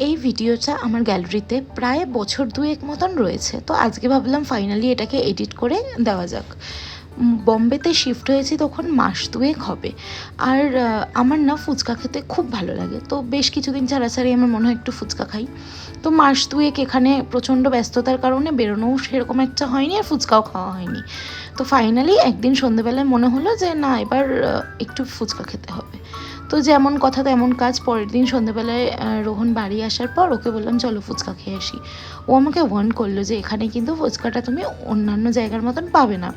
এই ভিডিওটা আমার গ্যালারিতে প্রায় বছর দুয়েক মতন রয়েছে। তো আজকে ভাবলাম ফাইনালি এটাকে এডিট করে দেওয়া যাক। বম্বেতে শিফট হয়েছি তখন মাস দুয়েক হবে। আর আমার না ফুচকা খেতে খুব ভালো লাগে। তো বেশ কিছুদিন ছাড়াছাড়ি আমার মনে হয় একটু ফুচকা খাই। তো মাস দুয়েক এখানে প্রচণ্ড ব্যস্ততার কারণে বেরোনোও সেরকম একটা হয়নি, আর ফুচকাও খাওয়া হয়নি। তো ফাইনালি একদিন সন্ধ্যেবেলায় মনে হলো যে না, এবার একটু ফুচকা খেতে হবে। তো যেমন কথা তেমন কাজ। পরের দিন সন্ধ্যেবেলায় রোহন বাড়ি আসার পর ওকে বললাম চলো ফুচকা খেয়ে আসি। ও আমাকে ওয়ার্ন করলো যে এখানে কিন্তু ফুচকাটা তুমি অন্যান্য জায়গার মতন পাবে না,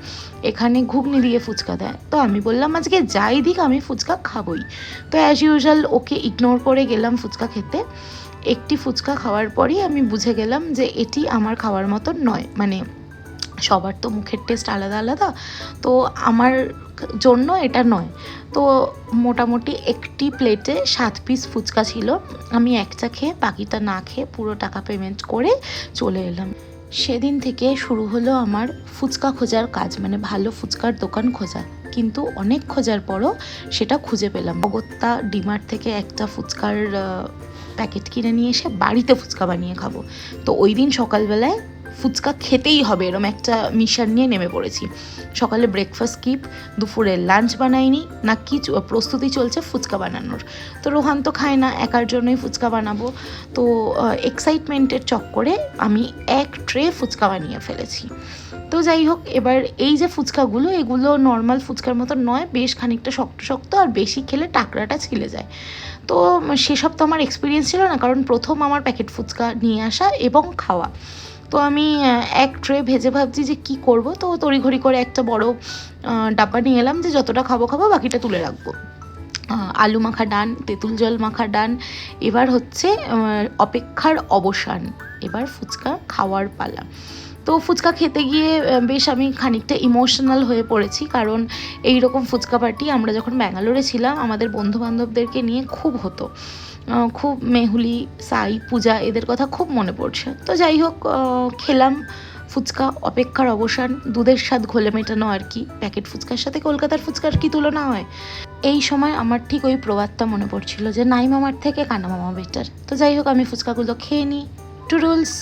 এখানে ঘুগনি দিয়ে ফুচকা দেয়। তো আমি বললাম আজকে যাই দিক আমি ফুচকা খাবই। তো অ্যাজ ইউজুয়াল ওকে ইগনোর করে গেলাম ফুচকা খেতে। একটি ফুচকা খাওয়ার পরই আমি বুঝে গেলাম যে এটি আমার খাওয়ার মতন নয়। মানে সবার তো মুখের টেস্ট আলাদা আলাদা, তো আমার জন্য এটা নয়। তো মোটামুটি একটি প্লেটে 7 পিস ফুচকা ছিল। আমি একটা খেয়ে বাকিটা না খেয়ে পুরো টাকা পেমেন্ট করে চলে এলাম। সেদিন থেকে শুরু হলো আমার ফুচকা খোঁজার কাজ, মানে ভালো ফুচকার দোকান খোঁজা। কিন্তু অনেক খোঁজার পরও সেটা খুঁজে পেলাম। অগত্যা ডিমার্ট থেকে একটা ফুচকার প্যাকেট কিনে নিয়ে এসে বাড়িতে ফুচকা বানিয়ে খাবো। তো ওই দিন সকালবেলায় ফুচকা খেতেই হবে এরম একটা মিশন নিয়ে নেমে পড়েছি। সকালে ব্রেকফাস্ট স্কিপ, দুপুরে লাঞ্চ বানাইনি, না কি প্রস্তুতি চলছে ফুচকা বানানোর। তো রোহান তো খায় না, একার জন্যই ফুচকা বানাবো। তো এক্সাইটমেন্টের চক্করে আমি এক ট্রে ফুচকা বানিয়ে ফেলেছি। তো যাই হোক, এবার এই যে ফুচকাগুলো, এগুলো নর্মাল ফুচকার মতো নয়, বেশ খানিকটা শক্ত শক্ত, আর বেশি খেলে টাকরাটা ছিলে যায়। তো সেসব তো আমার এক্সপিরিয়েন্স ছিল না, কারণ প্রথম আমার প্যাকেট ফুচকা নিয়ে আসা এবং খাওয়া। তো আমি এক ট্রে ভেজে ভাবছি যে কি করব। তো তড়িঘড়ি করে একটা বড় ডাব্বা নিয়ে এলাম যে যতটা খাবো বাকিটা তুলে রাখবো। আলু মাখা ডান, তেঁতুল জল মাখা ডান। এবার হচ্ছে অপেক্ষার অবসান, এবার ফুচকা খাওয়ার পালা। তো ফুচকা খেতে গিয়ে বেশ আমি খানিকটা ইমোশনাল হয়ে পড়েছি, কারণ এই রকম ফুচকা পার্টি আমরা যখন ব্যাঙ্গালোরে ছিলাম আমাদের বন্ধুবান্ধবদেরকে নিয়ে খুব হতো। খুব মেহুলি, সাই, পূজা, এদের কথা খুব মনে পড়ছে। তো যাই হোক, খেলাম ফুচকা, অপেক্ষার অবসান। দুধের স্বাদ ঘোলে মেটানো আর কি। প্যাকেট ফুচকার সাথে কলকাতার ফুচকার কি তুলনা হয়। এই সময় আমার ঠিক ওই প্রবাদটা মনে পড়ছিল যে নাই মামার থেকে কানা মামা বেটার। তো যাই হোক, আমি ফুচকাগুলো খেয়ে নিই। টুডলস।